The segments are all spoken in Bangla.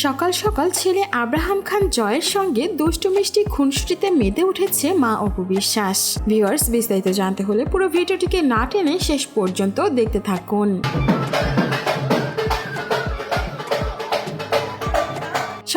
সকাল সকাল ছেলে আব্রাহাম খান জয়ের সঙ্গে দুষ্টু মিষ্টি খুনসুটিতে মেতে উঠেছে মা অপু বিশ্বাস। ভিউয়ার্স, বিস্তারিত জানতে হলে পুরো ভিডিওটিকে না টেনে শেষ পর্যন্ত দেখতে থাকুন।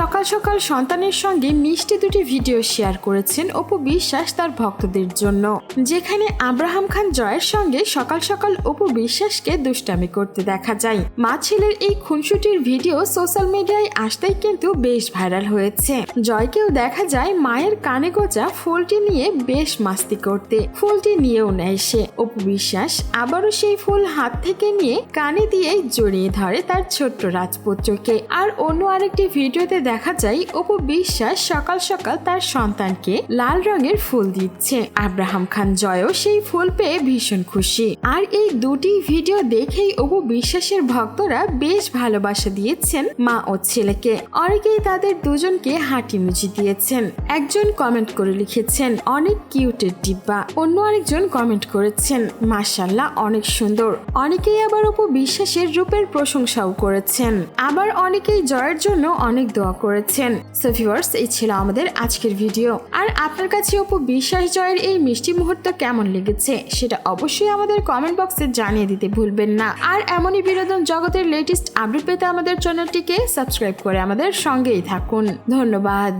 সকাল সকাল সন্তানের সঙ্গে মিষ্টি দুটি ভিডিও শেয়ার করেছেন অপু বিশ্বাস তার ভক্তদের জন্য, যেখানে আব্রাহাম খান জয়ের সঙ্গে সকাল সকাল অপু বিশ্বাসকে দুষ্টামি করতে দেখা যায়। মা ছেলের এই খুনসুটির ভিডিও সোশ্যাল মিডিয়ায় আসতেই কিন্তু বেশ ভাইরাল হয়েছে। জয়কেও দেখা যায় মায়ের কানে গোজা ফুলটি নিয়ে বেশ মাস্তি করতে, ফুলটি নিয়েও নেয় সে। অপু বিশ্বাস আবারও সেই ফুল হাত থেকে নিয়ে কানে দিয়ে জড়িয়ে ধরে তার ছোট্ট রাজপুত্রকে। আর অন্য আরেকটি ভিডিওতে দেখা যায় অপু বিশ্বাস সকাল সকাল তার সন্তানকে লাল রঙের ফুল দিচ্ছে। আব্রাহাম খান জয়ও সেই ফুল পেয়ে ভীষণ খুশি। আর এই দুটি ভিডিও দেখেই অপু বিশ্বাসের ভক্তরা বেশ ভালোবাসা দিয়েছেন মা ও ছেলেকে। অনেকেই তাদের দুজনকে হাঁটি মুচি দিয়েছেন। একজন কমেন্ট করে লিখেছেন অনেক কিউটের ডিব্বা, অন্য আরেকজন কমেন্ট করেছেন মাশাআল্লাহ অনেক সুন্দর। অনেকেই আবার অপু বিশ্বাসের রূপের প্রশংসাও করেছেন, আবার অনেকেই জয়ের জন্য অনেক দোয়া করেছেন। সো ভিউয়ার্স, এই ছিল আমাদের আজকের ভিডিও। আর আপনার কাছে অপু বিশ্বাস জয়ের এই মিষ্টি মুহূর্ত কেমন লেগেছে সেটা অবশ্যই আমাদের কমেন্ট বক্সে জানিয়ে দিতে ভুলবেন না। আর এমনই বিনোদন জগতের লেটেস্ট আপডেট পেতে আমাদের চ্যানেলটিকে সাবস্ক্রাইব করে আমাদের সঙ্গেই থাকুন। ধন্যবাদ।